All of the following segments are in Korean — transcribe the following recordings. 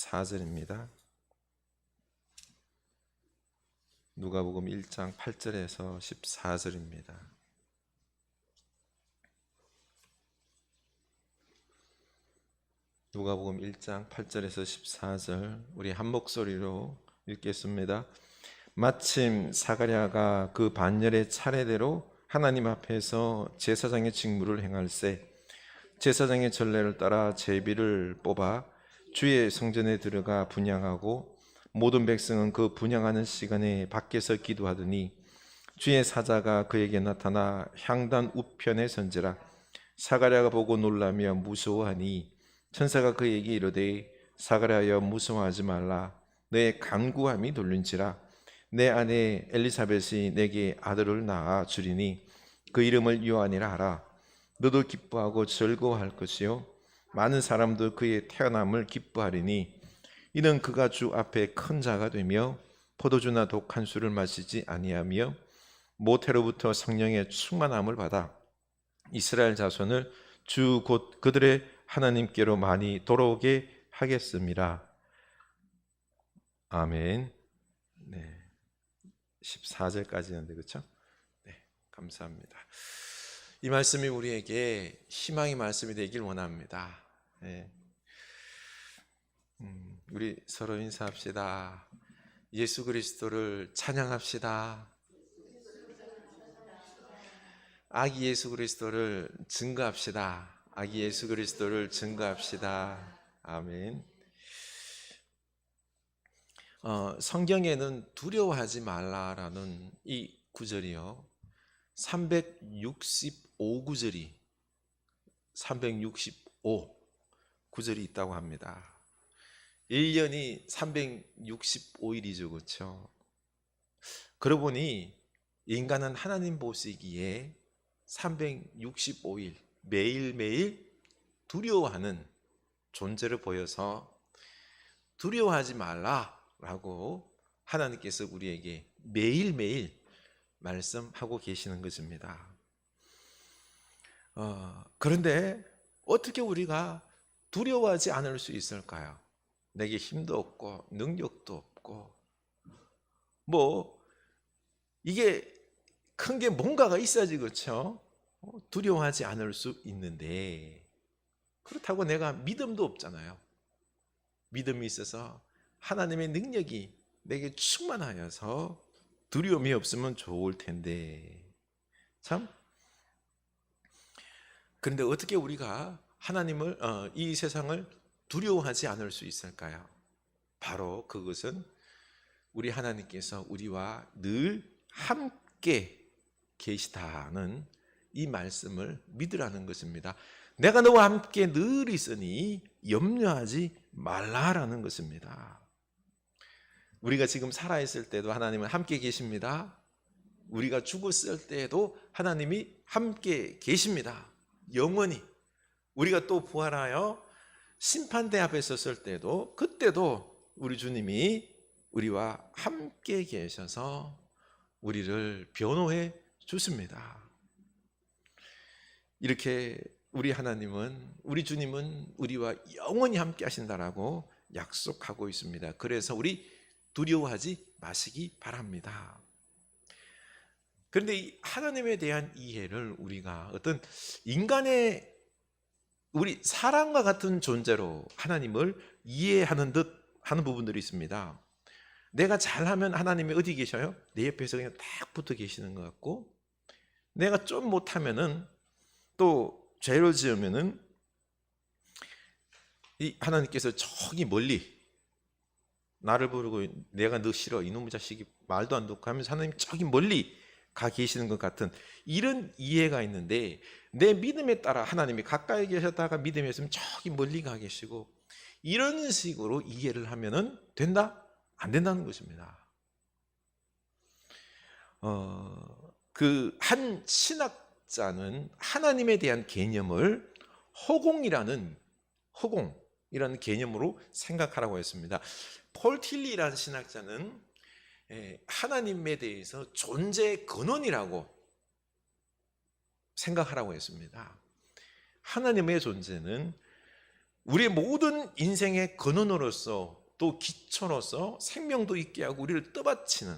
14절입니다. 누가복음 1장 8절에서 14절입니다. 누가복음 1장 8절에서 14절 우리 한 목소리로 읽겠습니다. 마침 사가랴가 그 반열의 차례대로 하나님 앞에서 제사장의 직무를 행할세 제사장의 전례를 따라 제비를 뽑아 주의 성전에 들어가 분향하고 모든 백성은 그 분향하는 시간에 밖에서 기도하더니 주의 사자가 그에게 나타나 향단 우편에 선지라. 사가랴가 보고 놀라며 무서워하니 천사가 그에게 이르되 사가랴여 무서워하지 말라. 내 간구함이 돌린지라. 내 아내 엘리사벳이 내게 아들을 낳아 주리니 그 이름을 요한이라 하라. 너도 기뻐하고 즐거워할 것이요 많은 사람도 그의 태어남을 기뻐하리니 이는 그가 주 앞에 큰 자가 되며 포도주나 독한 술을 마시지 아니하며 모태로부터 성령의 충만함을 받아 이스라엘 자손을 주 곧 그들의 하나님께로 많이 돌아오게 하겠습니다. 아멘. 네, 14절까지였는데 그렇죠? 네, 감사합니다. 이 말씀이 우리에게 희망의 말씀이 되길 원합니다. 네. 우리 서로 인사합시다. 예수 그리스도를 찬양합시다. 아기 예수 그리스도를 증거합시다. 아기 예수 그리스도를 증거합시다. 아멘. 성경에는 두려워하지 말라라는 이 구절이요 365구절이 365 구절이 있다고 합니다. 1년이 365일이죠. 그렇죠? 그러고 보니 인간은 하나님 보시기에 365일 매일매일 두려워하는 존재를 보여서 두려워하지 말라라고 하나님께서 우리에게 매일매일 말씀하고 계시는 것입니다. 그런데 어떻게 우리가 두려워하지 않을 수 있을까요? 내게 힘도 없고 능력도 없고 이게 큰 게 뭔가가 있어야지 그렇죠? 두려워하지 않을 수 있는데 그렇다고 내가 믿음도 없잖아요. 믿음이 있어서 하나님의 능력이 내게 충만하여서 두려움이 없으면 좋을 텐데 참. 그런데 어떻게 우리가 하나님을 이 세상을 두려워하지 않을 수 있을까요? 바로 그것은 우리 하나님께서 우리와 늘 함께 계시다는 이 말씀을 믿으라는 것입니다. 내가 너와 함께 늘 있으니 염려하지 말라라는 것입니다. 우리가 지금 살아있을 때도 하나님은 함께 계십니다. 우리가 죽었을 때에도 하나님이 함께 계십니다. 영원히. 우리가 또 부활하여 심판대 앞에 섰을 때도 그때도 우리 주님이 우리와 함께 계셔서 우리를 변호해 주십니다. 이렇게 우리 하나님은 우리 주님은 우리와 영원히 함께 하신다라고 약속하고 있습니다. 그래서 우리 두려워하지 마시기 바랍니다. 그런데 이 하나님에 대한 이해를 우리가 어떤 인간의 우리 사람과 같은 존재로 하나님을 이해하는 듯 하는 부분들이 있습니다. 내가 잘하면 하나님이 어디 계셔요? 내 옆에서 그냥 딱 붙어 계시는 것 같고 내가 좀 못하면은 또 죄를 지으면은 이 하나님께서 저기 멀리 나를 부르고 내가 너 싫어 이놈의 자식이 말도 안 듣고 하면서 하나님 저기 멀리 가 계시는 것 같은 이런 이해가 있는데 내 믿음에 따라 하나님이 가까이 계셨다가 믿음이 있으면 저기 멀리 가 계시고 이런 식으로 이해를 하면은 된다? 안 된다는 것입니다. 그 한 신학자는 하나님에 대한 개념을 허공이라는 개념으로 생각하라고 했습니다. 폴 틸리라는 신학자는 하나님에 대해서 존재 근원이라고 생각하라고 했습니다. 하나님의 존재는 우리의 모든 인생의 근원으로서 또 기초로서 생명도 있게 하고 우리를 떠받치는,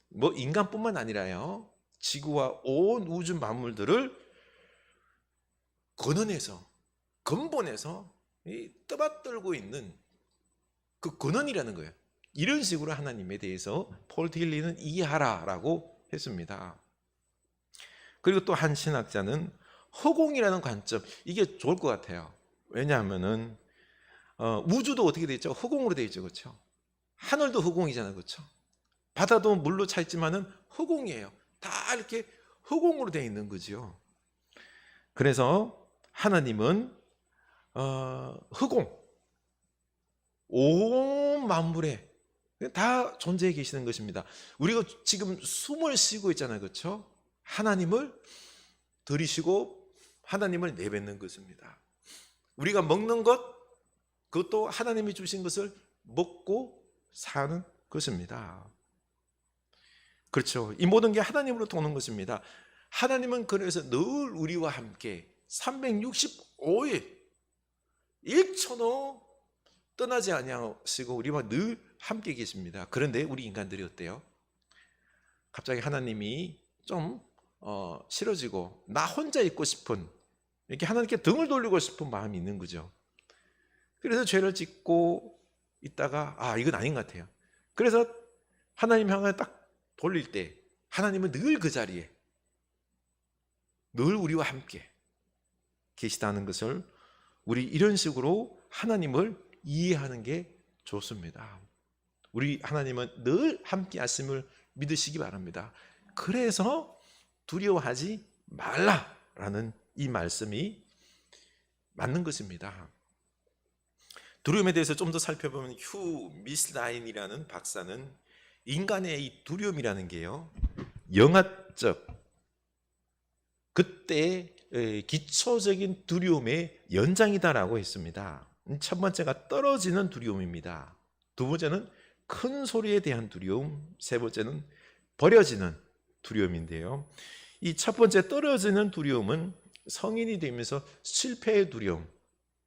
뭐 인간뿐만 아니라요, 지구와 온 우주 만물들을 근원에서, 근본에서 떠받들고 있는 그 근원이라는 거예요. 이런 식으로 하나님에 대해서 폴 틸리는 이해하라라고 했습니다. 그리고 또 한 신학자는 허공이라는 관점, 이게 좋을 것 같아요. 왜냐하면은 우주도 어떻게 되어 있죠? 허공으로 되어 있죠, 그렇죠? 하늘도 허공이잖아요, 그렇죠? 바다도 물로 차 있지만은 허공이에요. 다 이렇게 허공으로 되어 있는 거죠. 그래서 하나님은 허공, 온 만물에 다 존재해 계시는 것입니다. 우리가 지금 숨을 쉬고 있잖아요, 그렇죠? 하나님을 들이쉬고 하나님을 내뱉는 것입니다. 우리가 먹는 것, 그것도 하나님이 주신 것을 먹고 사는 것입니다. 그렇죠. 이 모든 게 하나님으로부터 오는 것입니다. 하나님은 그래서 늘 우리와 함께 365일 1초도 떠나지 아니하시고 우리와 늘 함께 계십니다. 그런데 우리 인간들이 어때요? 갑자기 하나님이 좀 싫어지고 나 혼자 있고 싶은, 이렇게 하나님께 등을 돌리고 싶은 마음이 있는 거죠. 그래서 죄를 짓고 있다가 이건 아닌 것 같아요. 그래서 하나님 향해 딱 돌릴 때 하나님은 늘 그 자리에, 늘 우리와 함께 계시다는 것을 우리 이런 식으로 하나님을 이해하는 게 좋습니다. 우리 하나님은 늘 함께 하심을 믿으시기 바랍니다. 그래서 두려워하지 말라라는 이 말씀이 맞는 것입니다. 두려움에 대해서 좀 더 살펴보면 휴 미슬라인이라는 박사는 인간의 이 두려움이라는 게요, 영화적, 그때의 기초적인 두려움의 연장이다라고 했습니다. 첫 번째가 떨어지는 두려움입니다. 두 번째는 큰 소리에 대한 두려움, 세 번째는 버려지는 두려움인데요, 이 첫 번째 떨어지는 두려움은 성인이 되면서 실패의 두려움,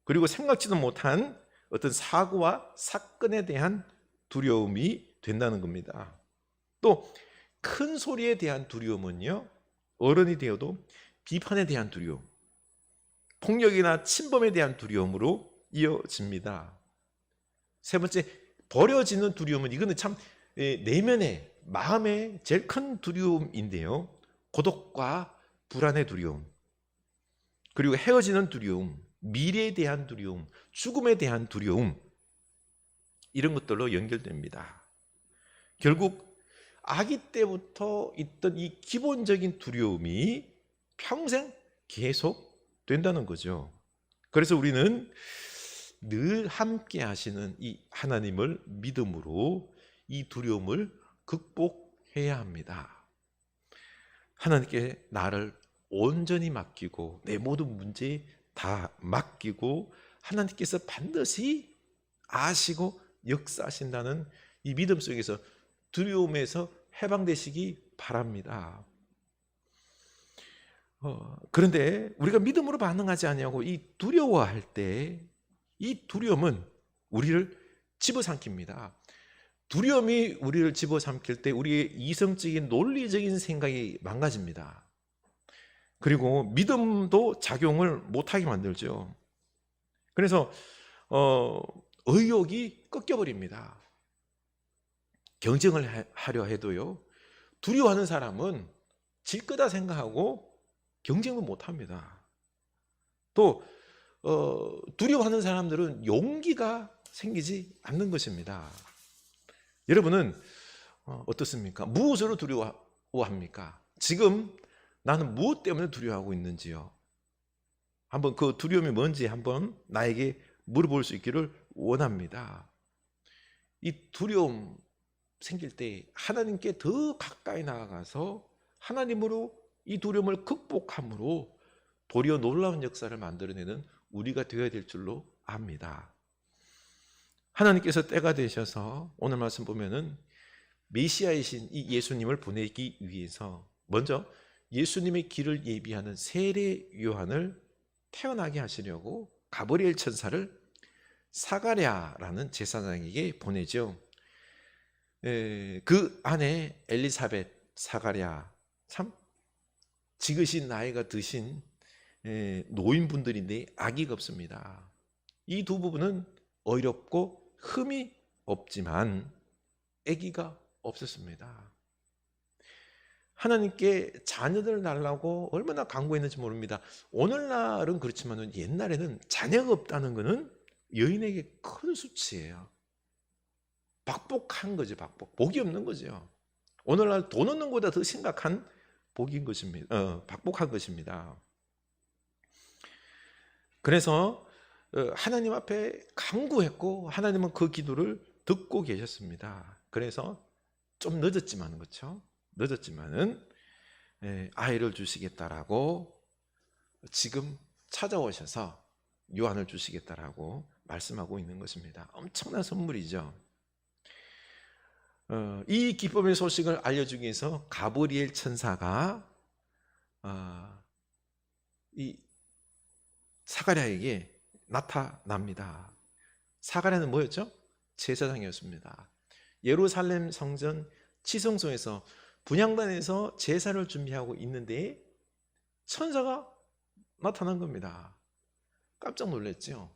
그리고 생각지도 못한 어떤 사고와 사건에 대한 두려움이 된다는 겁니다. 또 큰 소리에 대한 두려움은요, 어른이 되어도 비판에 대한 두려움, 폭력이나 침범에 대한 두려움으로 이어집니다. 세 번째, 버려지는 두려움은, 이거는 참 내면의 마음의 제일 큰 두려움인데요, 고독과 불안의 두려움, 그리고 헤어지는 두려움, 미래에 대한 두려움, 죽음에 대한 두려움, 이런 것들로 연결됩니다. 결국 아기 때부터 있던 이 기본적인 두려움이 평생 계속 된다는 거죠. 그래서 우리는 늘 함께 하시는 이 하나님을 믿음으로 이 두려움을 극복해야 합니다. 하나님께 나를 온전히 맡기고 내 모든 문제 다 맡기고 하나님께서 반드시 아시고 역사하신다는 이 믿음 속에서 두려움에서 해방되시기 바랍니다. 그런데 우리가 믿음으로 반응하지 아니하고 이 두려워할 때, 이 두려움은 우리를 집어삼킵니다. 두려움이 우리를 집어삼킬 때 우리의 이성적인 논리적인 생각이 망가집니다. 그리고 믿음도 작용을 못하게 만들죠. 그래서 의욕이 꺾여버립니다. 경쟁을 하려 해도요, 두려워하는 사람은 질 거다 생각하고 경쟁을 못합니다. 또 두려워하는 사람들은 용기가 생기지 않는 것입니다. 여러분은 어떻습니까? 무엇으로 두려워합니까? 지금 나는 무엇 때문에 두려워하고 있는지요? 한번 그 두려움이 뭔지 한번 나에게 물어볼 수 있기를 원합니다. 이 두려움 생길 때 하나님께 더 가까이 나아가서 하나님으로 이 두려움을 극복함으로 도리어 놀라운 역사를 만들어내는 우리가 되어야 될 줄로 압니다. 하나님께서 때가 되셔서 오늘 말씀 보면은 메시아이신 이 예수님을 보내기 위해서 먼저 예수님의 길을 예비하는 세례 요한을 태어나게 하시려고 가브리엘 천사를 사가랴라는 제사장에게 보내죠. 그 아내 엘리사벳, 사가랴, 참 지긋이 나이가 드신 노인분들인데 아기가 없습니다. 이 두 부부는 어렵고 흠이 없지만 아기가 없었습니다. 하나님께 자녀들을 달라고 얼마나 간구했는지 모릅니다. 오늘날은 그렇지만 옛날에는 자녀가 없다는 것은 여인에게 큰 수치예요. 박복한 거죠. 복이 없는 거죠. 오늘날 돈 없는 것보다 더 심각한 복인 것입니다. 박복한 것입니다. 그래서 하나님 앞에 간구했고 하나님은 그 기도를 듣고 계셨습니다. 그래서 좀 늦었지만 그렇죠? 늦었지만은 아이를 주시겠다라고 지금 찾아오셔서 요한을 주시겠다라고 말씀하고 있는 것입니다. 엄청난 선물이죠. 이 기쁨의 소식을 알려주기 위해서 가브리엘 천사가 이 사가랴에게 나타납니다. 사가랴는 뭐였죠? 제사장이었습니다. 예루살렘 성전 지성소에서 분향단에서 제사를 준비하고 있는데 천사가 나타난 겁니다. 깜짝 놀랐죠.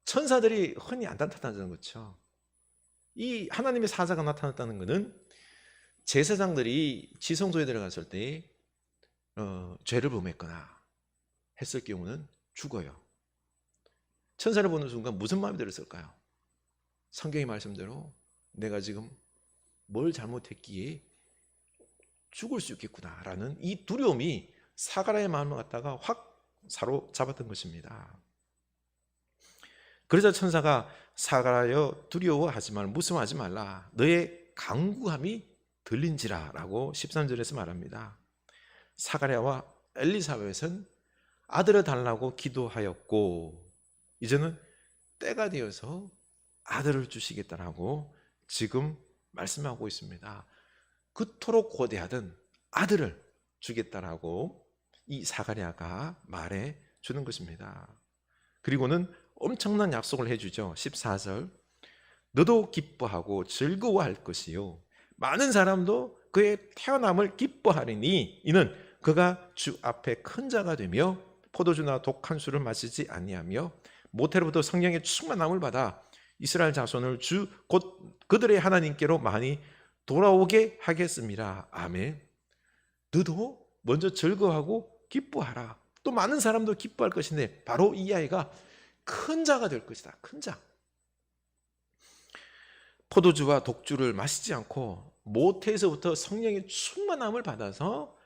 천사들이 흔히 안 나타나는 거죠. 이 하나님의 사자가 나타났다는 것은 제사장들이 지성소에 들어갔을 때 죄를 범했거나 했을 경우는 죽어요. 천사를 보는 순간 무슨 마음이 들었을까요? 성경의 말씀대로 내가 지금 뭘 잘못했기에 죽을 수 있겠구나라는 이 두려움이 사가랴의 마음을 갖다가 확 사로잡았던 것입니다. 그래서 천사가 사가랴여 두려워하지 말라, 무서워하지 말라, 너의 간구함이 들린지라 라고 13절에서 말합니다. 사가랴와 엘리사벳은 아들을 달라고 기도하였고 이제는 때가 되어서 아들을 주시겠다라고 지금 말씀하고 있습니다. 그토록 고대하던 아들을 주겠다라고 이 사가랴가 말해 주는 것입니다. 그리고는 엄청난 약속을 해주죠. 14절 너도 기뻐하고 즐거워할 것이요 많은 사람도 그의 태어남을 기뻐하리니 이는 그가 주 앞에 큰 자가 되며 포도주나 독한 술을 마시지 아니하며 모태로부터 성령의 충만함을 받아 이스라엘 자손을 주 곧 그들의 하나님께로 많이 돌아오게 하겠습니다. 아멘. 너도 먼저 즐거워하고 기뻐하라. 또 많은 사람도 기뻐할 것인데 바로 이 아이가 큰 자가 될 것이다. 큰 자. 포도주와 독주를 마시지 않고 모태에서부터 성령의 충만함을 받아서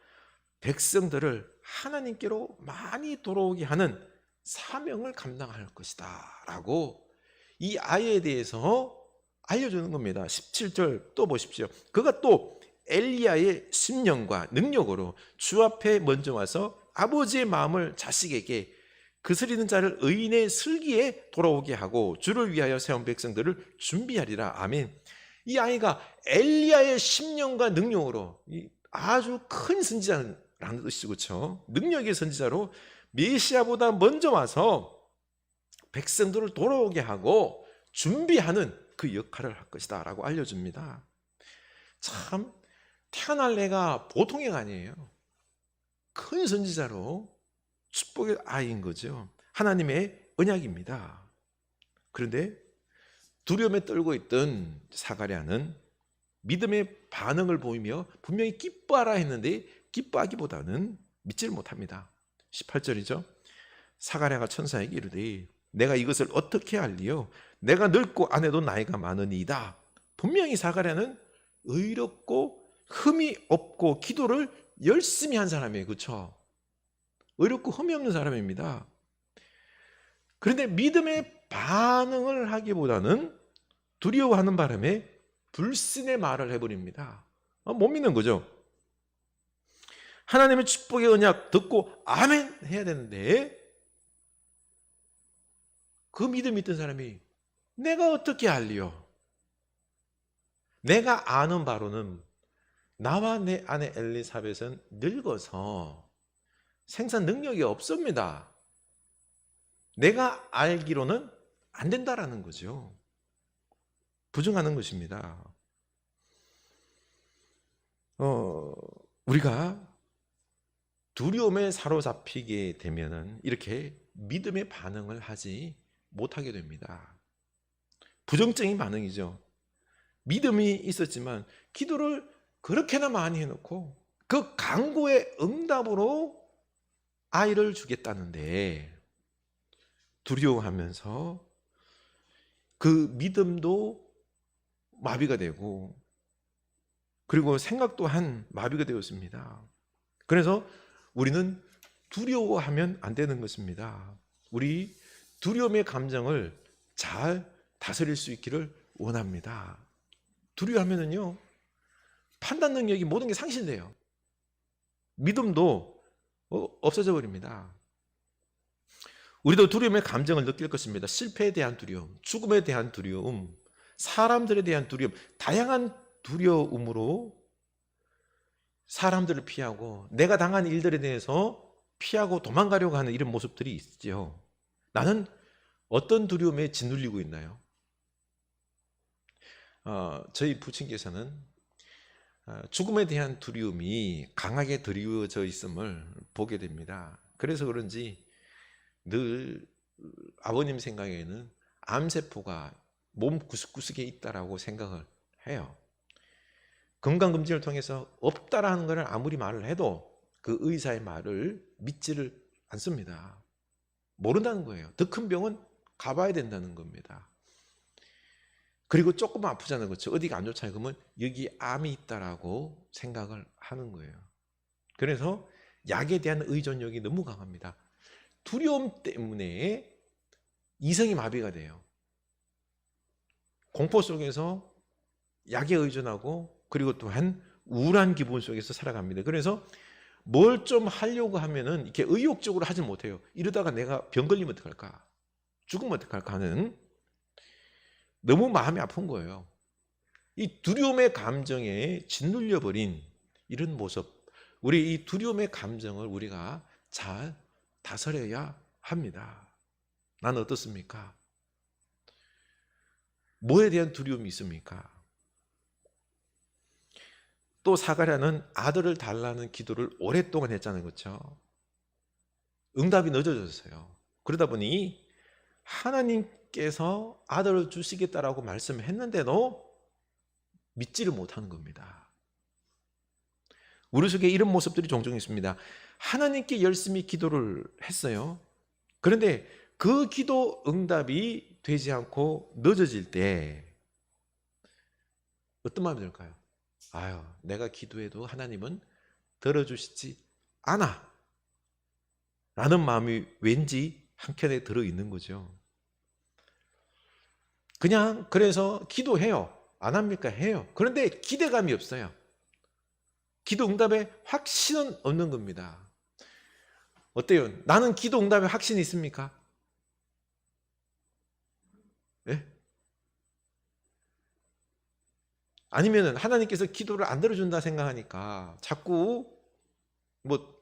백성들을 하나님께로 많이 돌아오게 하는 사명을 감당할 것이다 라고 이 아이에 대해서 알려주는 겁니다. 17절 또 보십시오. 그가 또 엘리야의 심령과 능력으로 주 앞에 먼저 와서 아버지의 마음을 자식에게 그스리는 자를 의인의 슬기에 돌아오게 하고 주를 위하여 세운 백성들을 준비하리라. 아멘. 이 아이가 엘리야의 심령과 능력으로 아주 큰 선지자라는 뜻이죠. 그렇죠? 능력의 선지자로 메시아보다 먼저 와서 백성들을 돌아오게 하고 준비하는 그 역할을 할 것이다 라고 알려줍니다. 참 태어날 애가 보통의 애가 아니에요. 큰 선지자로 축복의 아이인 거죠. 하나님의 언약입니다. 그런데 두려움에 떨고 있던 사가랴는 믿음의 반응을 보이며 분명히 기뻐하라 했는데 기뻐하기보다는 믿지를 못합니다. 18절이죠. 사가랴가 천사에게 이르되 내가 이것을 어떻게 알리요? 내가 늙고 아내도 나이가 많으니이다. 분명히 사가랴는 의롭고 흠이 없고 기도를 열심히 한 사람이에요. 그렇죠? 의롭고 흠이 없는 사람입니다. 그런데 믿음의 반응을 하기보다는 두려워하는 바람에 불신의 말을 해버립니다. 못 믿는 거죠. 하나님의 축복의 언약 듣고 아멘 해야 되는데 그 믿음 있던 사람이 내가 어떻게 알리요? 내가 아는 바로는 나와 내 아내 엘리사벳은 늙어서 생산 능력이 없습니다. 내가 알기로는 안 된다라는 거죠. 부정하는 것입니다. 우리가 두려움에 사로잡히게 되면은 이렇게 믿음의 반응을 하지 못하게 됩니다. 부정적인 반응이죠. 믿음이 있었지만 기도를 그렇게나 많이 해놓고 그 간구의 응답으로 아이를 주겠다는데 두려워하면서 그 믿음도 마비가 되고 그리고 생각 또한 마비가 되었습니다. 그래서 우리는 두려워하면 안 되는 것입니다. 우리 두려움의 감정을 잘 다스릴 수 있기를 원합니다. 두려워하면은요, 판단 능력이 모든 게 상실돼요. 믿음도 없어져 버립니다. 우리도 두려움의 감정을 느낄 것입니다. 실패에 대한 두려움, 죽음에 대한 두려움, 사람들에 대한 두려움, 다양한 두려움으로 사람들을 피하고 내가 당한 일들에 대해서 피하고 도망가려고 하는 이런 모습들이 있죠. 나는 어떤 두려움에 짓눌리고 있나요? 저희 부친께서는 죽음에 대한 두려움이 강하게 드리워져 있음을 보게 됩니다. 그래서 그런지 늘 아버님 생각에는 암세포가 몸 구석구석에 있다라고 생각을 해요. 건강검진을 통해서 없다라는 것을 아무리 말을 해도 그 의사의 말을 믿지를 않습니다. 모른다는 거예요. 더 큰 병은 가봐야 된다는 겁니다. 그리고 조금 아프잖아요. 그렇죠? 어디가 안 좋잖아요. 그러면 여기 암이 있다라고 생각을 하는 거예요. 그래서 약에 대한 의존력이 너무 강합니다. 두려움 때문에 이성이 마비가 돼요. 공포 속에서 약에 의존하고 그리고 또한 우울한 기분 속에서 살아갑니다. 그래서 뭘 좀 하려고 하면은 이렇게 의욕적으로 하지 못해요. 이러다가 내가 병 걸리면 어떡할까? 죽으면 어떡할까 하는 너무 마음이 아픈 거예요. 이 두려움의 감정에 짓눌려 버린 이런 모습, 우리 이 두려움의 감정을 우리가 잘 다스려야 합니다. 나는 어떻습니까? 뭐에 대한 두려움이 있습니까? 또 사가랴는 아들을 달라는 기도를 오랫동안 했잖아요. 그렇죠? 응답이 늦어졌어요. 그러다 보니 하나님께서 아들을 주시겠다라고 말씀했는데도 믿지를 못하는 겁니다. 우리 속에 이런 모습들이 종종 있습니다. 하나님께 열심히 기도를 했어요. 그런데 그 기도 응답이 되지 않고 늦어질 때 어떤 마음이 들까요? 아유, 내가 기도해도 하나님은 들어주시지 않아 라는 마음이 왠지 한켠에 들어있는 거죠. 그냥 그래서 기도해요. 안 합니까? 해요. 그런데 기대감이 없어요. 기도 응답에 확신은 없는 겁니다. 어때요? 나는 기도 응답에 확신이 있습니까? 네? 아니면 하나님께서 기도를 안 들어준다 생각하니까 자꾸 뭐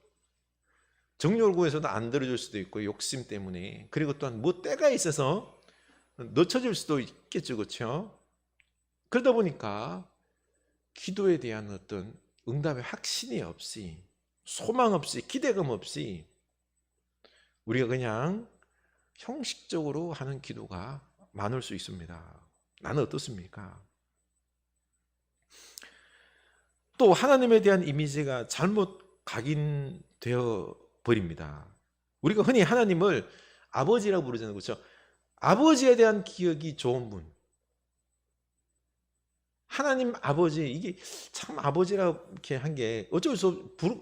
정욕을 구해서도 안 들어줄 수도 있고 욕심 때문에, 그리고 또한 뭐 때가 있어서 늦춰질 수도 있겠죠. 그렇죠? 그러다 보니까 기도에 대한 어떤 응답의 확신이 없이, 소망 없이, 기대감 없이 우리가 그냥 형식적으로 하는 기도가 많을 수 있습니다. 나는 어떻습니까? 또 하나님에 대한 이미지가 잘못 각인되어 버립니다. 우리가 흔히 하나님을 아버지라고 부르잖아요. 그렇죠? 아버지에 대한 기억이 좋은 분, 하나님 아버지, 이게 참 아버지라고 이렇게 한 게 어쩔 수 없이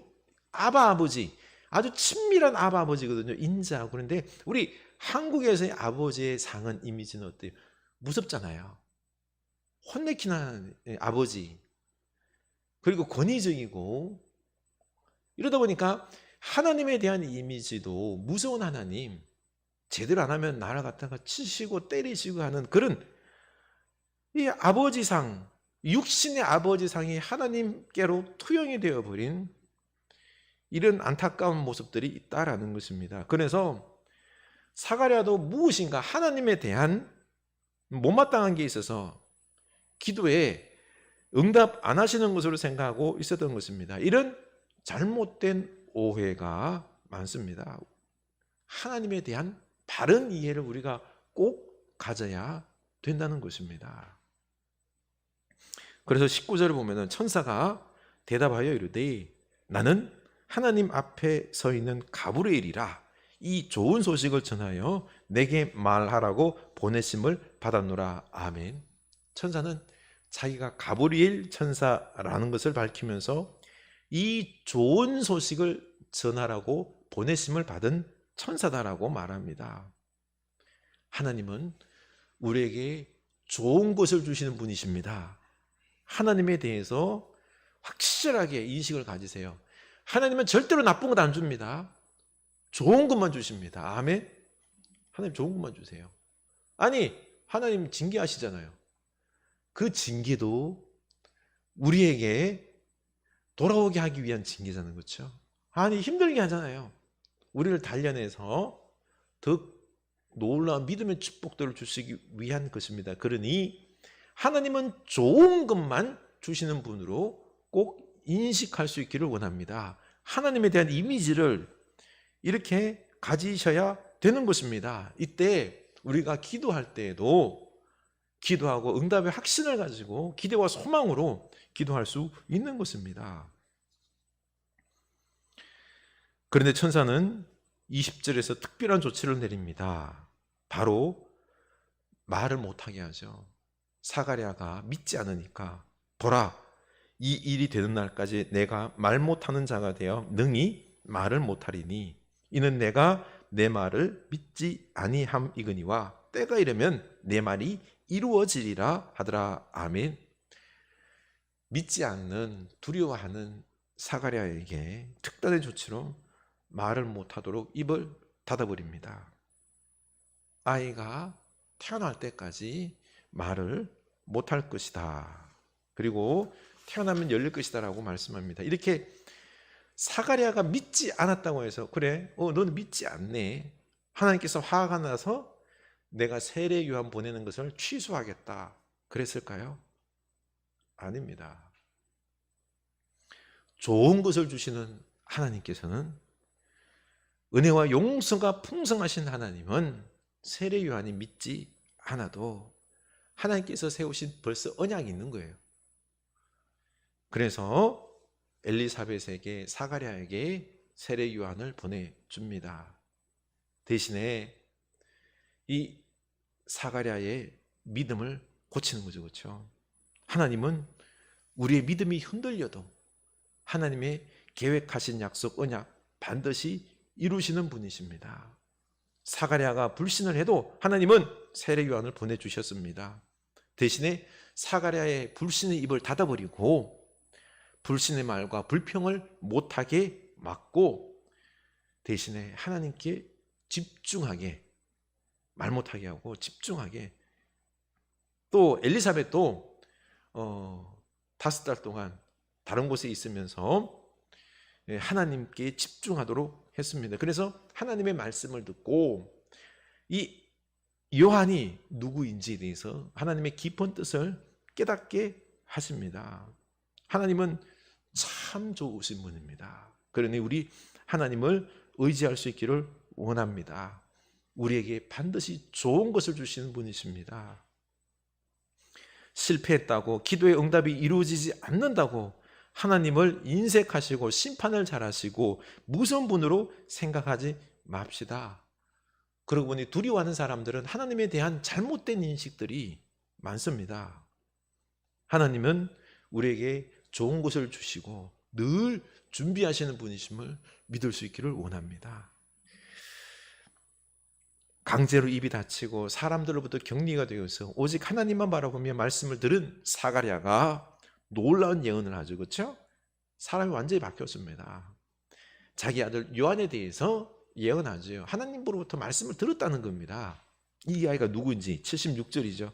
아바 아버지, 아주 친밀한 아바 아버지거든요. 인자하고. 그런데 우리 한국에서의 아버지의 상은 이미지는 어때요? 무섭잖아요. 혼내키는 아버지, 그리고 권위적이고, 이러다 보니까 하나님에 대한 이미지도 무서운 하나님, 제대로 안 하면 날아갔다가 치시고 때리시고 하는 그런 이 아버지상, 육신의 아버지상이 하나님께로 투영이 되어버린 이런 안타까운 모습들이 있다라는 것입니다. 그래서 사가랴도 무엇인가 하나님에 대한 못마땅한 게 있어서 기도에 응답 안 하시는 것으로 생각하고 있었던 것입니다. 이런 잘못된 오해가 많습니다. 하나님에 대한 바른 이해를 우리가 꼭 가져야 된다는 것입니다. 그래서 19절을 보면은 천사가 대답하여 이르되 나는 하나님 앞에 서 있는 가브리엘이라 이 좋은 소식을 전하여 내게 말하라고 보내심을 받았노라. 아멘. 천사는 자기가 가브리엘 천사라는 것을 밝히면서 이 좋은 소식을 전하라고 보내심을 받은 천사다라고 말합니다. 하나님은 우리에게 좋은 것을 주시는 분이십니다. 하나님에 대해서 확실하게 인식을 가지세요. 하나님은 절대로 나쁜 것 안 줍니다. 좋은 것만 주십니다. 아멘. 하나님 좋은 것만 주세요. 아니, 하나님 징계하시잖아요. 그 징계도 우리에게 돌아오게 하기 위한 징계잖아요. 그렇죠? 아니, 힘들게 하잖아요. 우리를 단련해서 더 놀라운 믿음의 축복들을 주시기 위한 것입니다. 그러니 하나님은 좋은 것만 주시는 분으로 꼭 인식할 수 있기를 원합니다. 하나님에 대한 이미지를 이렇게 가지셔야 되는 것입니다. 이때 우리가 기도할 때에도 기도하고 응답의 확신을 가지고 기대와 소망으로 기도할 수 있는 것입니다. 그런데 천사는 20절에서 특별한 조치를 내립니다. 바로 말을 못하게 하죠. 사가랴가 믿지 않으니까 보라, 이 일이 되는 날까지 내가 말 못하는 자가 되어 능히 말을 못하리니 이는 내가 내 말을 믿지 아니함이거니와 때가 이르면 내 말이 이루어지리라 하더라. 아멘. 믿지 않는, 두려워하는 사가랴에게 특단의 조치로 말을 못하도록 입을 닫아버립니다. 아이가 태어날 때까지 말을 못할 것이다. 그리고 태어나면 열릴 것이다 라고 말씀합니다. 이렇게 사가랴가 믿지 않았다고 해서 그래, 너는 믿지 않네. 하나님께서 화가 나서 내가 세례 요한 보내는 것을 취소하겠다 그랬을까요? 아닙니다. 좋은 것을 주시는 하나님께서는, 은혜와 용서가 풍성하신 하나님은 세례 요한이 믿지 않아도 하나님께서 세우신 벌써 언약이 있는 거예요. 그래서 엘리사벳에게, 사가랴에게 세례 요한을 보내줍니다. 대신에 이 사가랴의 믿음을 고치는 거죠. 그렇죠? 하나님은 우리의 믿음이 흔들려도 하나님의 계획하신 약속, 언약 반드시 이루시는 분이십니다. 사가랴가 불신을 해도 하나님은 세례 요한을 보내주셨습니다. 대신에 사가랴의 불신의 입을 닫아버리고 불신의 말과 불평을 못하게 막고 대신에 하나님께 집중하게, 말 못하게 하고 집중하게. 또 엘리사벳도 5달 동안 다른 곳에 있으면서 하나님께 집중하도록 했습니다. 그래서 하나님의 말씀을 듣고 이 요한이 누구인지에 대해서 하나님의 깊은 뜻을 깨닫게 하십니다. 하나님은 참 좋으신 분입니다. 그러니 우리 하나님을 의지할 수 있기를 원합니다. 우리에게 반드시 좋은 것을 주시는 분이십니다. 실패했다고, 기도의 응답이 이루어지지 않는다고 하나님을 인색하시고 심판을 잘하시고 무서운 분으로 생각하지 맙시다. 그러고 보니 두려워하는 사람들은 하나님에 대한 잘못된 인식들이 많습니다. 하나님은 우리에게 좋은 것을 주시고 늘 준비하시는 분이심을 믿을 수 있기를 원합니다. 강제로 입이 닫히고 사람들로부터 격리가 되어서 오직 하나님만 바라보며 말씀을 들은 사가랴가 놀라운 예언을 하죠. 그렇죠? 사람이 완전히 바뀌었습니다. 자기 아들 요한에 대해서 예언하죠. 하나님으로부터 말씀을 들었다는 겁니다. 이 아이가 누구인지 76절이죠.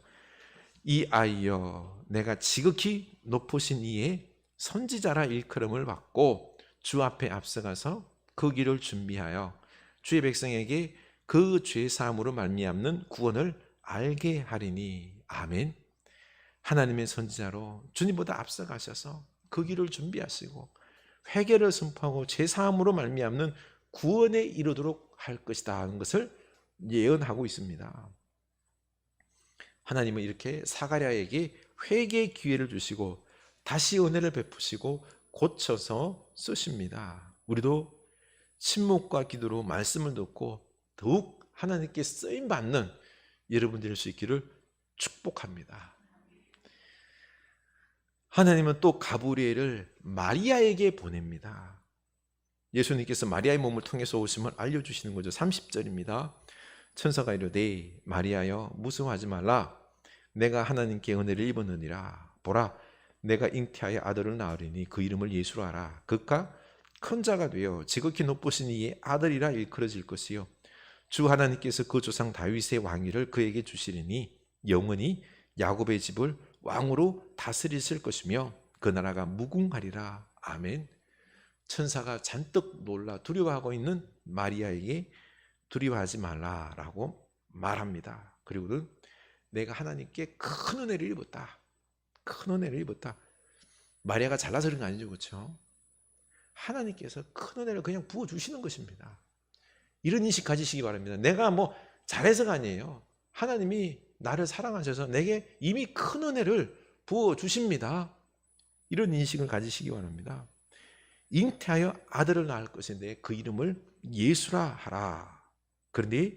이 아이여, 내가 지극히 높으신 이의 선지자라 일컬음을 받고 주 앞에 앞서가서 그 길을 준비하여 주의 백성에게 그 죄사함으로 말미암는 구원을 알게 하리니. 아멘. 하나님의 선지자로 주님보다 앞서가셔서 그 길을 준비하시고 회개를 선포하고 죄사함으로 말미암는 구원에 이르도록 할 것이다 하는 것을 예언하고 있습니다. 하나님은 이렇게 사가랴에게 회개의 기회를 주시고 다시 은혜를 베푸시고 고쳐서 쓰십니다. 우리도 침묵과 기도로 말씀을 듣고 더욱 하나님께 쓰임받는 여러분들이 될 수 있기를 축복합니다. 하나님은 또 가브리엘을 마리아에게 보냅니다. 예수님께서 마리아의 몸을 통해서 오심을 알려주시는 거죠. 30절입니다. 천사가 이르되 마리아여 무서워하지 말라. 내가 하나님께 은혜를 입었느니라. 보라 내가 잉태하여 아들을 낳으리니 그 이름을 예수로 하라. 그가 큰 자가 되어 지극히 높으신 이의 아들이라 일컬어질 것이요 주 하나님께서 그 조상 다윗의 왕위를 그에게 주시리니 영원히 야곱의 집을 왕으로 다스리실 것이며 그 나라가 무궁하리라. 아멘. 천사가 잔뜩 놀라 두려워하고 있는 마리아에게 두려워하지 말라라고 말합니다. 그리고는 내가 하나님께 큰 은혜를 입었다. 큰 은혜를 입었다. 마리아가 잘나서 그런 거 아니죠, 그렇죠? 하나님께서 큰 은혜를 그냥 부어주시는 것입니다. 이런 인식 가지시기 바랍니다. 내가 뭐 잘해서가 아니에요. 하나님이 나를 사랑하셔서 내게 이미 큰 은혜를 부어주십니다. 이런 인식을 가지시기 바랍니다. 잉태하여 아들을 낳을 것인데 그 이름을 예수라 하라. 그런데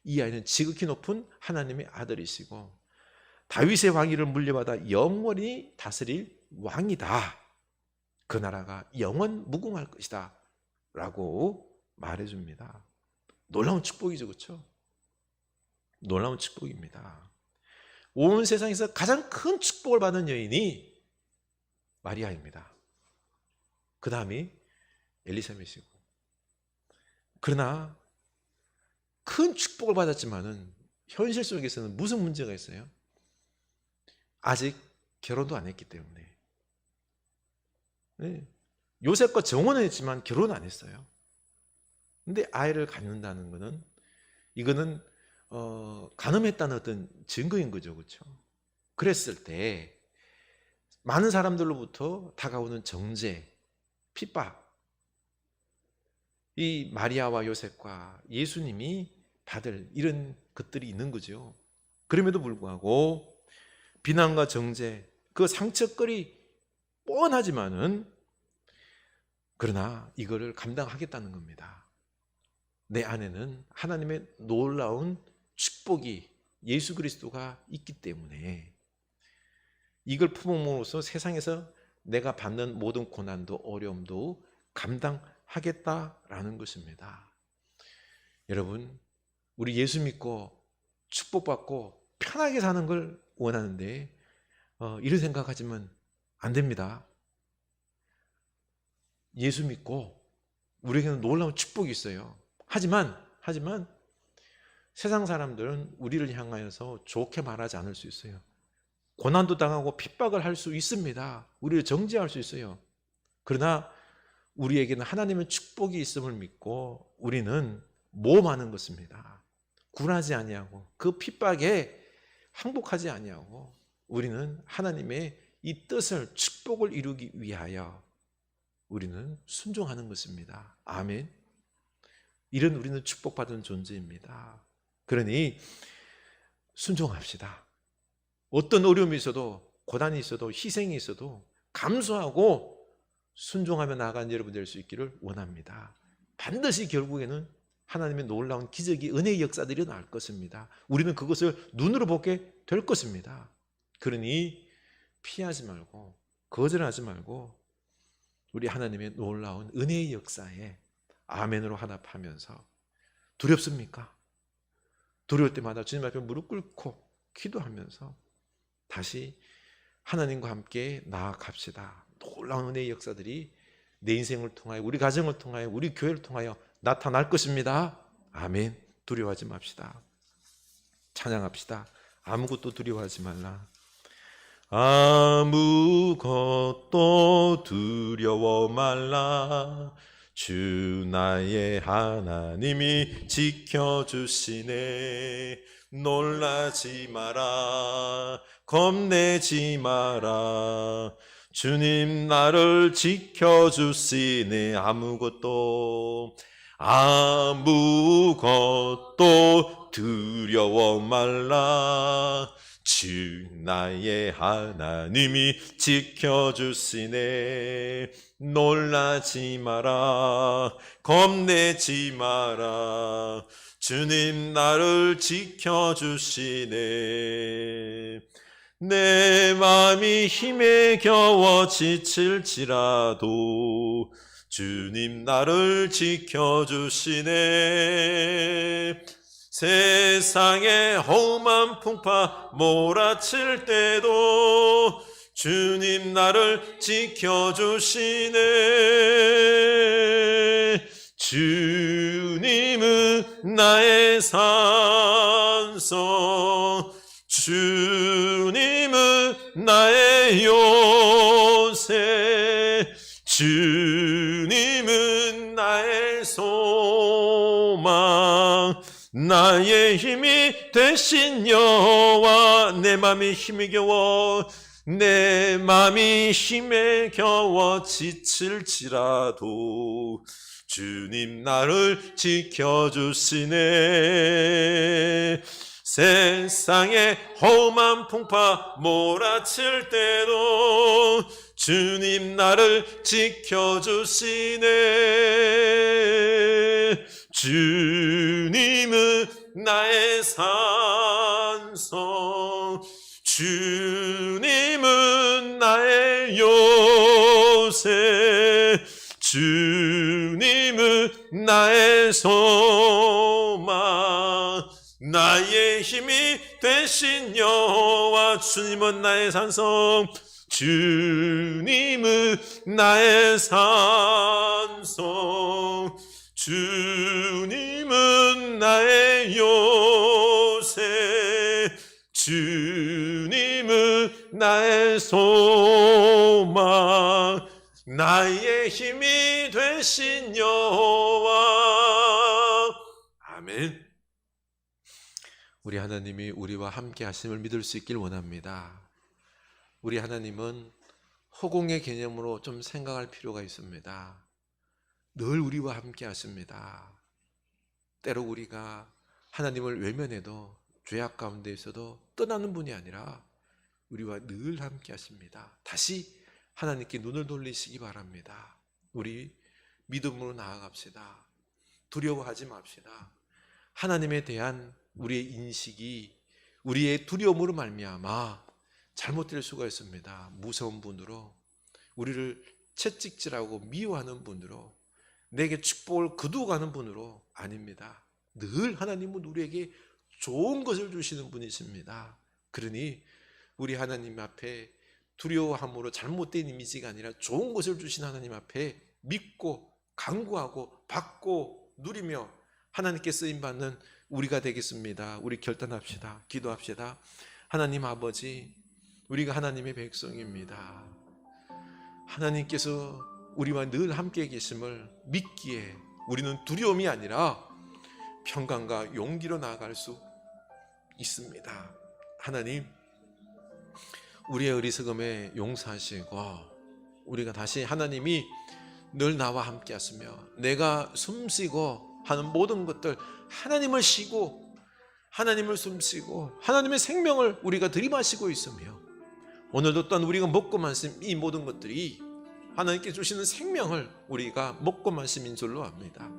이 아이는 지극히 높은 하나님의 아들이시고 다윗의 왕위를 물려받아 영원히 다스릴 왕이다. 그 나라가 영원 무궁할 것이다 라고 말해줍니다. 놀라운 축복이죠, 그렇죠? 놀라운 축복입니다. 온 세상에서 가장 큰 축복을 받은 여인이 마리아입니다. 그 다음이 엘리사벳이고. 그러나 큰 축복을 받았지만은 현실 속에서는 무슨 문제가 있어요? 아직 결혼도 안 했기 때문에. 네. 요셉과 정혼은 했지만 결혼 안 했어요. 근데 아이를 갖는다는 것은 이거는 간음했다는 어떤 증거인 거죠, 그렇죠? 그랬을 때 많은 사람들로부터 다가오는 정죄, 핍박, 이 마리아와 요셉과 예수님이 받을 이런 것들이 있는 거죠. 그럼에도 불구하고 비난과 정죄, 그 상처거리 뻔하지만은 그러나 이거를 감당하겠다는 겁니다. 내 안에는 하나님의 놀라운 축복이 예수 그리스도가 있기 때문에 이걸 품음으로써 세상에서 내가 받는 모든 고난도 어려움도 감당하겠다라는 것입니다. 여러분, 우리 예수 믿고 축복받고 편하게 사는 걸 원하는데 이런 생각하지만 안 됩니다. 예수 믿고 우리에게는 놀라운 축복이 있어요. 하지만 세상 사람들은 우리를 향하여서 좋게 말하지 않을 수 있어요. 고난도 당하고 핍박을 할 수 있습니다. 우리를 정죄할 수 있어요. 그러나 우리에게는 하나님의 축복이 있음을 믿고 우리는 모험하는 것입니다. 굴하지 아니하고 그 핍박에 항복하지 아니하고 우리는 하나님의 이 뜻을 축복을 이루기 위하여 우리는 순종하는 것입니다. 아멘. 이런 우리는 축복받은 존재입니다. 그러니 순종합시다. 어떤 어려움이 있어도 고난이 있어도 희생이 있어도 감수하고 순종하며 나아가는 여러분 될 수 있기를 원합니다. 반드시 결국에는 하나님의 놀라운 기적이 은혜의 역사들이 나올 것입니다. 우리는 그것을 눈으로 보게 될 것입니다. 그러니 피하지 말고 거절하지 말고 우리 하나님의 놀라운 은혜의 역사에 아멘으로 화답하면서 두렵습니까? 두려울 때마다 주님 앞에 무릎 꿇고 기도하면서 다시 하나님과 함께 나아갑시다. 놀라운 은혜의 역사들이 내 인생을 통하여 우리 가정을 통하여 우리 교회를 통하여 나타날 것입니다. 아멘. 두려워하지 맙시다. 찬양합시다. 아무것도 두려워하지 말라. 아무것도 두려워 말라. 주 나의 하나님이 지켜주시네. 놀라지 마라, 겁내지 마라. 주님 나를 지켜주시네. 아무것도 두려워 말라. 주 나의 하나님이 지켜주시네. 놀라지 마라, 겁내지 마라. 주님 나를 지켜주시네. 내 마음이 힘에 겨워 지칠지라도 주님 나를 지켜주시네. 세상에 험한 풍파 몰아칠 때도 주님 나를 지켜주시네. 주님은 나의 산성, 주님은 나의 요새, 주님은 나의 소망, 나의 힘이 되신 여호와. 내 맘이 힘이 겨워, 내 맘이 힘에 겨워 지칠지라도 주님 나를 지켜주시네. 세상에 험한 풍파 몰아칠 때도 주님 나를 지켜주시네. 주님은 나의 산성, 주님은 나의 요새, 주님은 나의 소망, 나의 힘이 되신 여호와. 주님은 나의 산성, 주님은 나의 산성, 주님은 나의 요새, 주님은 나의 소망, 나의 힘이 되신 여호와. 아멘. 우리 하나님이 우리와 함께 하심을 믿을 수 있길 원합니다. 우리 하나님은 허공의 개념으로 좀 생각할 필요가 있습니다. 늘 우리와 함께 하십니다. 때로 우리가 하나님을 외면해도 죄악 가운데 있어도 떠나는 분이 아니라 우리와 늘 함께 하십니다. 다시 하나님께 눈을 돌리시기 바랍니다. 우리 믿음으로 나아갑시다. 두려워하지 맙시다. 하나님에 대한 우리의 인식이 우리의 두려움으로 말미암아 잘못될 수가 있습니다. 무서운 분으로, 우리를 채찍질하고 미워하는 분으로, 내게 축복을 거두어가는 분으로 아닙니다. 늘 하나님은 우리에게 좋은 것을 주시는 분이십니다. 그러니 우리 하나님 앞에 두려워함으로 잘못된 이미지가 아니라 좋은 것을 주신 하나님 앞에 믿고 간구하고 받고 누리며 하나님께 쓰임받는 우리가 되겠습니다. 우리 결단합시다. 기도합시다. 하나님 아버지, 우리가 하나님의 백성입니다. 하나님께서 우리와 늘 함께 계심을 믿기에 우리는 두려움이 아니라 평강과 용기로 나아갈 수 있습니다. 하나님, 우리의 어리석음에 용서하시고 우리가 다시 하나님이 늘 나와 함께 하시며 내가 숨쉬고 하는 모든 것들 하나님을 쉬고 하나님을 숨쉬고 하나님의 생명을 우리가 들이마시고 있으며 오늘도 또한 우리가 먹고 마신 이 모든 것들이 하나님께 주시는 생명을 우리가 먹고 마심인 줄로 압니다.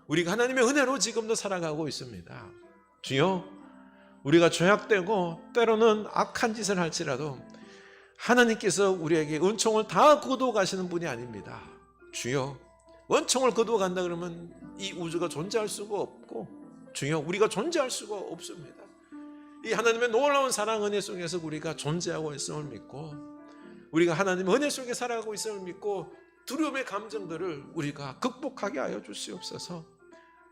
우리가 하나님의 은혜로 지금도 살아가고 있습니다. 주여, 우리가 죄악되고 때로는 악한 짓을 할지라도 하나님께서 우리에게 은총을 다 거두어 가시는 분이 아닙니다. 주여, 은총을 거두어 간다 그러면 이 우주가 존재할 수가 없고 주여, 우리가 존재할 수가 없습니다. 이 하나님의 놀라운 사랑 은혜 속에서 우리가 존재하고 있음을 믿고 우리가 하나님의 은혜 속에 살아가고 있음을 믿고 두려움의 감정들을 우리가 극복하게 하여 주시옵소서.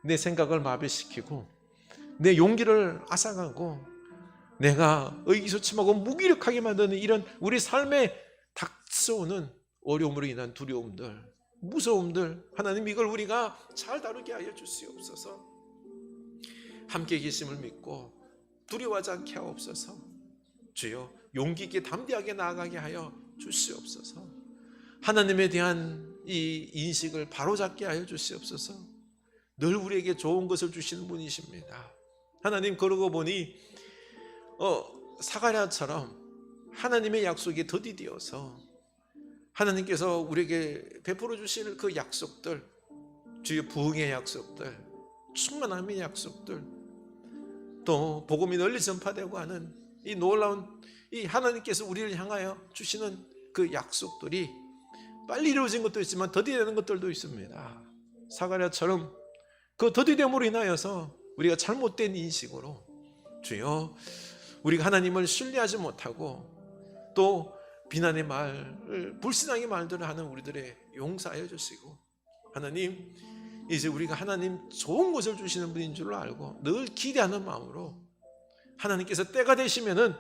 내 생각을 마비시키고 내 용기를 앗아가고 내가 의기소침하고 무기력하게 만드는 이런 우리 삶에 닥쳐오는 어려움으로 인한 두려움들 무서움들, 하나님 이걸 우리가 잘 다루게 하여 주시옵소서. 함께 계심을 믿고 두려워하지 않게 하옵소서. 주여, 용기 있게 담대하게 나아가게 하여 주시옵소서. 하나님에 대한 이 인식을 바로잡게 하여 주시옵소서. 늘 우리에게 좋은 것을 주시는 분이십니다. 하나님, 그러고 보니 사가랴처럼 하나님의 약속이 더디되어서 하나님께서 우리에게 베풀어 주실 그 약속들, 주의 부흥의 약속들, 충만함의 약속들, 또 복음이 널리 전파되고 하는 이 놀라운 이 하나님께서 우리를 향하여 주시는 그 약속들이 빨리 이루어진 것도 있지만 더디되는 것들도 있습니다. 사가랴처럼 그 더디됨으로 인하여서 우리가 잘못된 인식으로 주여, 우리가 하나님을 신뢰하지 못하고 또 비난의 말, 불신앙의 말들을 하는 우리들의 용서하여 주시고, 하나님 이제 우리가 하나님 좋은 것을 주시는 분인 줄 알고 늘 기대하는 마음으로 하나님께서 때가 되시면은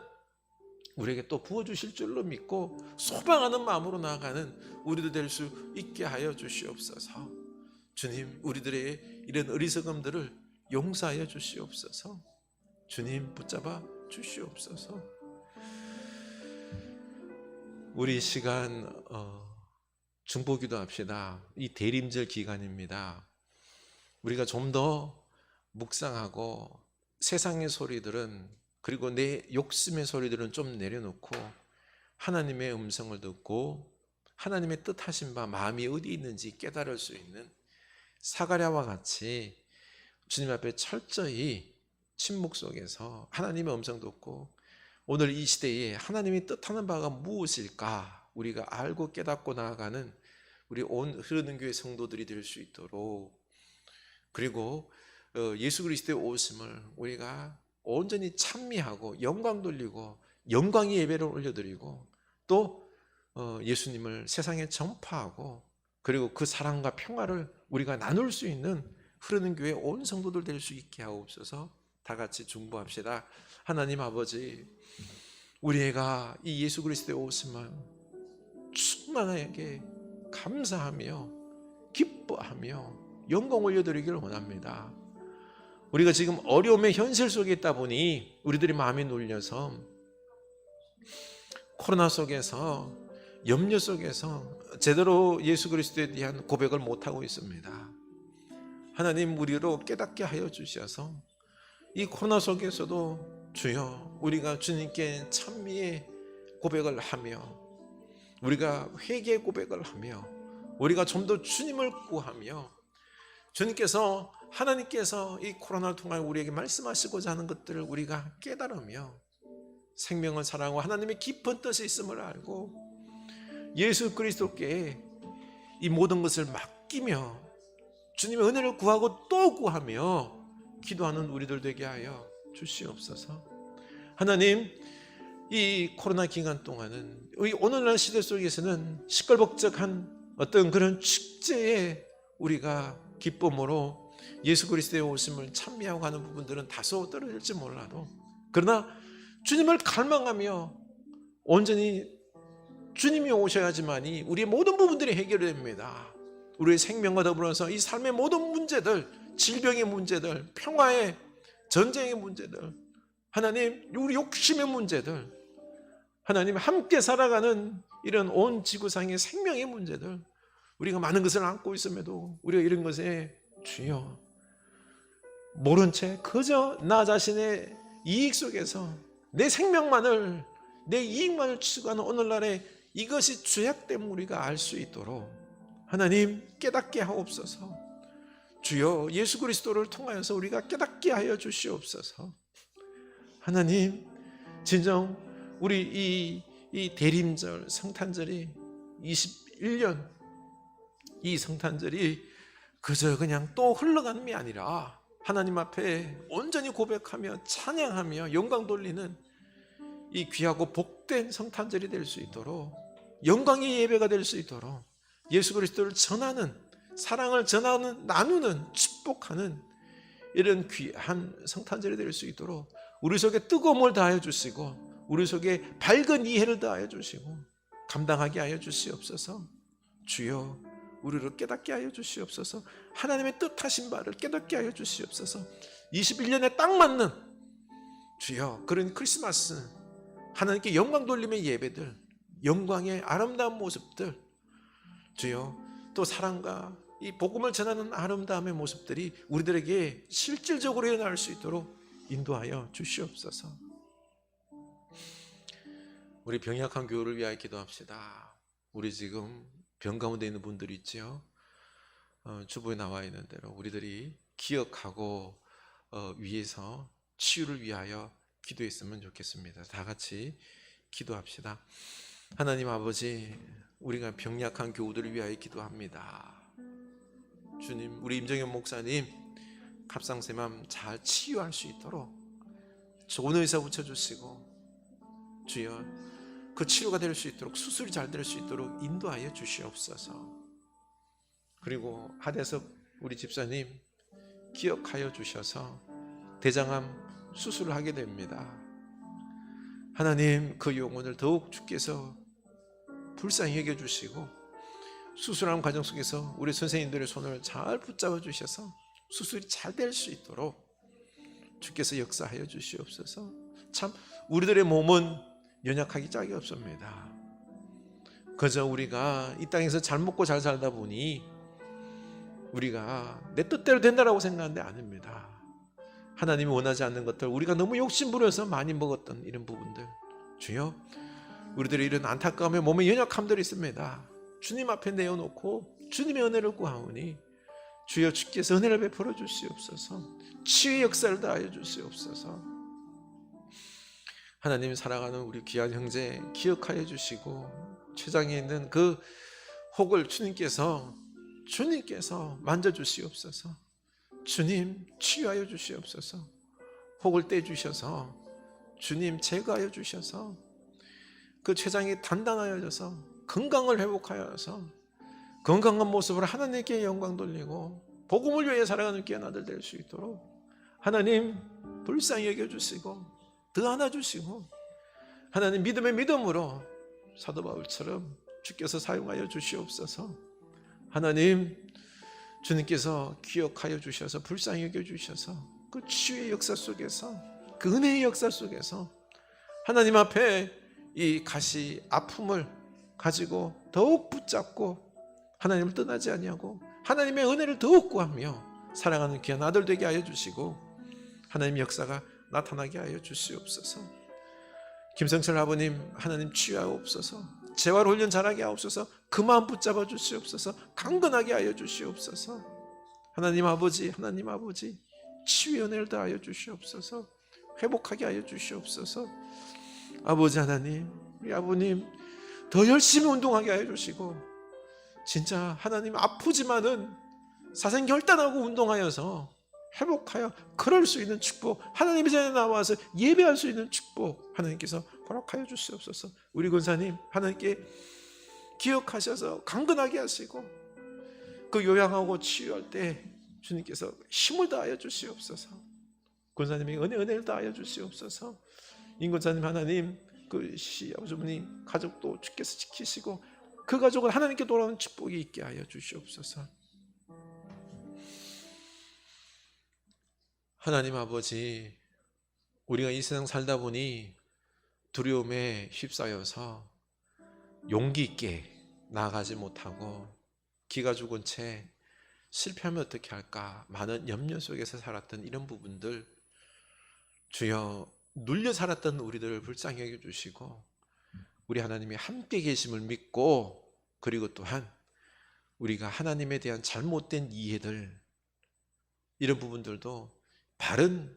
우리에게 또 부어주실 줄로 믿고 소망하는 마음으로 나아가는 우리도 될 수 있게 하여 주시옵소서. 주님, 우리들의 이런 어리석음들을 용서하여 주시옵소서. 주님, 붙잡아 주시옵소서. 우리 시간 중보기도 합시다. 이 대림절 기간입니다. 우리가 좀 더 묵상하고 세상의 소리들은, 그리고 내 욕심의 소리들은 좀 내려놓고 하나님의 음성을 듣고 하나님의 뜻하신 바 마음이 어디 있는지 깨달을 수 있는 사가랴와 같이 주님 앞에 철저히 침묵 속에서 하나님의 음성 듣고 오늘 이 시대에 하나님이 뜻하는 바가 무엇일까 우리가 알고 깨닫고 나아가는 우리 온 흐르는 교회 성도들이 될 수 있도록, 그리고 예수 그리스도의 오심을 우리가 온전히 찬미하고 영광 돌리고 영광의 예배를 올려드리고 또 예수님을 세상에 전파하고 그리고 그 사랑과 평화를 우리가 나눌 수 있는 흐르는 교회 온 성도들 될 수 있게 하옵소서. 다 같이 중보합시다. 하나님 아버지, 우리가 이 예수 그리스도의 오심을 충만하게 감사하며 기뻐하며 영광 올려드리기를 원합니다. 우리가 지금 어려움의 현실 속에 있다 보니 우리들이 마음이 눌려서 코로나 속에서 염려 속에서 제대로 예수 그리스도에 대한 고백을 못하고 있습니다. 하나님, 우리로 깨닫게 하여 주셔서 이 코로나 속에서도 주여, 우리가 주님께 찬미의 고백을 하며 우리가 회개의 고백을 하며 우리가 좀 더 주님을 구하며 주님께서, 하나님께서 이 코로나를 통하여 우리에게 말씀하시고자 하는 것들을 우리가 깨달으며 생명을 사랑하고 하나님의 깊은 뜻이 있음을 알고 예수 그리스도께 이 모든 것을 맡기며 주님의 은혜를 구하고 또 구하며 기도하는 우리들 되게 하여 주시옵소서. 하나님, 이 코로나 기간 동안은 오늘날 시대 속에서는 시끌벅적한 어떤 그런 축제에 우리가 기쁨으로 예수 그리스도의 오심을 찬미하고 하는 부분들은 다소 떨어질지 몰라도, 그러나 주님을 갈망하며 온전히 주님이 오셔야지만이 우리의 모든 부분들이 해결됩니다. 우리의 생명과 더불어서 이 삶의 모든 문제들, 질병의 문제들, 평화의, 전쟁의 문제들, 하나님, 우리 욕심의 문제들, 하나님, 함께 살아가는 이런 온 지구상의 생명의 문제들, 우리가 많은 것을 안고 있음에도 우리가 이런 것에 주여 모른 채 그저 나 자신의 이익 속에서 내 생명만을, 내 이익만을 추구하는 오늘날에 이것이 죄악됨을 우리가 알 수 있도록 하나님 깨닫게 하옵소서. 주여, 예수 그리스도를 통하여서 우리가 깨닫게 하여 주시옵소서. 하나님, 진정 우리 이 대림절 성탄절이 21년 이 성탄절이 그저 그냥 또 흘러가는 게 아니라 하나님 앞에 온전히 고백하며 찬양하며 영광 돌리는 이 귀하고 복된 성탄절이 될 수 있도록, 영광의 예배가 될 수 있도록 예수 그리스도를 전하는, 사랑을 전하는, 나누는, 축복하는 이런 귀한 성탄절이 될 수 있도록 우리 속에 뜨거움을 다하여 주시고 우리 속에 밝은 이해를 다하여 주시고 감당하게 하여 주시옵소서. 주여, 우리를 깨닫게 하여 주시옵소서. 하나님의 뜻하신 바를 깨닫게 하여 주시옵소서. 21년에 딱 맞는 주여 그런 크리스마스, 하나님께 영광 돌림의 예배들, 영광의 아름다운 모습들, 주여 또 사랑과 이 복음을 전하는 아름다움의 모습들이 우리들에게 실질적으로 일어날 수 있도록 인도하여 주시옵소서. 우리 병약한 교회를 위하여 기도합시다. 우리 지금 병 가운데 있는 분들이 있지요. 주보에 나와 있는 대로 우리들이 기억하고 위해서 치유를 위하여 기도했으면 좋겠습니다. 다 같이 기도합시다. 하나님 아버지, 우리가 병약한 교우들을 위하여 기도합니다. 주님, 우리 임정현 목사님 갑상샘암 잘 치유할 수 있도록 좋은 의사 붙여주시고, 주여 그 치료가 될 수 있도록, 수술이 잘 될 수 있도록 인도하여 주시옵소서. 그리고 하대섭 우리 집사님 기억하여 주셔서 대장암 수술을 하게 됩니다. 하나님, 그 영혼을 더욱 주께서 불쌍히 여겨주시고 수술하는 과정 속에서 우리 선생님들의 손을 잘 붙잡아 주셔서 수술이 잘 될 수 있도록 주께서 역사하여 주시옵소서. 참 우리들의 몸은 연약하기 짝이 없습니다. 그저 우리가 이 땅에서 잘 먹고 잘 살다 보니 우리가 내 뜻대로 된다라고 생각하는데 아닙니다. 하나님이 원하지 않는 것들, 우리가 너무 욕심부려서 많이 먹었던 이런 부분들, 주여 우리들의 이런 안타까움에 몸에 연약함들이 있습니다. 주님 앞에 내어놓고 주님의 은혜를 구하오니 주여 주께서 은혜를 베풀어 주시옵소서. 치유의 역사를 다하여 주시옵소서. 하나님, 사랑하는 우리 귀한 형제 기억하여 주시고 췌장에 있는 그 혹을 주님께서 만져주시옵소서. 주님 치유하여 주시옵소서. 혹을 떼주셔서 주님 제거하여 주셔서 그 췌장이 단단하여져서 건강을 회복하여서 건강한 모습으로 하나님께 영광 돌리고 복음을 위해 살아가는 귀한 아들 될 수 있도록 하나님 불쌍히 여겨주시고 더 안아주시고, 하나님 믿음의 믿음으로 사도 바울처럼 주께서 사용하여 주시옵소서. 하나님, 주님께서 기억하여 주셔서 불쌍히 여겨주셔서 그 치유의 역사 속에서, 그 은혜의 역사 속에서 하나님 앞에 이 가시 아픔을 가지고 더욱 붙잡고 하나님을 떠나지 아니하고 하나님의 은혜를 더욱 구하며 살아가는 귀한 아들 되게 하여 주시고 하나님의 역사가 나타나게 하여 주시옵소서. 김성철 아버님, 하나님 치유하옵소서. 재활 훈련 잘하게 하옵소서. 그 마음 붙잡아 주시옵소서. 강건하게 하여 주시옵소서. 하나님 아버지 치유의 은혜를 다하여 주시옵소서. 회복하게 하여 주시옵소서. 아버지 하나님, 우리 아버님 더 열심히 운동하게 하여 주시고, 진짜 하나님 아프지만은 사생결단하고 운동하여서 회복하여 그럴 수 있는 축복, 하나님의 전에 나와서 예배할 수 있는 축복 하나님께서 허락하여 주시옵소서. 우리 권사님 하나님께 기억하셔서 강건하게 하시고 그 요양하고 치유할 때 주님께서 힘을 다하여 주시옵소서. 권사님에게 은혜를 다하여 주시옵소서. 임권사님 하나님, 그 시아버지분이 가족도 주께서 지키시고 그 가족은 하나님께 돌아오는 축복이 있게 하여 주시옵소서. 하나님 아버지, 우리가 이 세상 살다 보니 두려움에 휩싸여서 용기 있게 나아가지 못하고 기가 죽은 채 실패하면 어떻게 할까 많은 염려 속에서 살았던 이런 부분들, 주여 눌려 살았던 우리들을 불쌍히 여겨주시고 우리 하나님이 함께 계심을 믿고, 그리고 또한 우리가 하나님에 대한 잘못된 이해들, 이런 부분들도 바른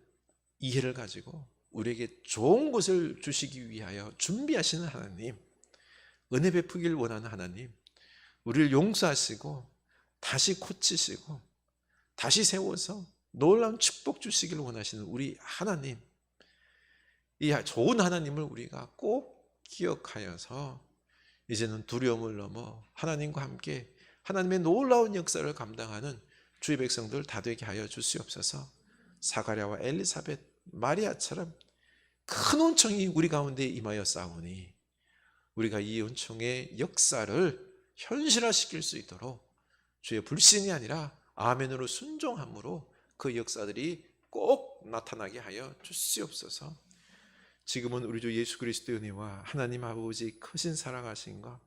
이해를 가지고 우리에게 좋은 것을 주시기 위하여 준비하시는 하나님, 은혜 베푸길 원하는 하나님, 우리를 용서하시고 다시 고치시고 다시 세워서 놀라운 축복 주시길 원하시는 우리 하나님, 이 좋은 하나님을 우리가 꼭 기억하여서 이제는 두려움을 넘어 하나님과 함께 하나님의 놀라운 역사를 감당하는 주의 백성들 다 되게 하여 주시옵소서. 사가랴와 엘리사벳, 마리아처럼 큰 은총이 우리 가운데 임하여 싸우니 우리가 이 은총의 역사를 현실화시킬 수 있도록 주의 불신이 아니라 아멘으로 순종함으로 그 역사들이 꼭 나타나게 하여 주시옵소서. 지금은 우리 주 예수 그리스도의 은혜와 하나님 아버지 크신 사랑하심과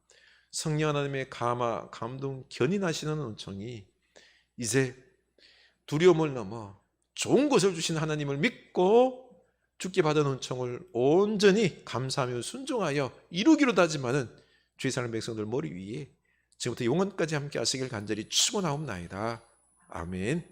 성령 하나님의 감동 견인하시는 은총이 이제 두려움을 넘어 좋은 것을 주신 하나님을 믿고 주께 받은 은총을 온전히 감사하며 순종하여 이루기로 다짐하는 주의 사랑 백성들 머리 위에 지금부터 영원까지 함께 하시길 간절히 축원하옵나이다. 아멘.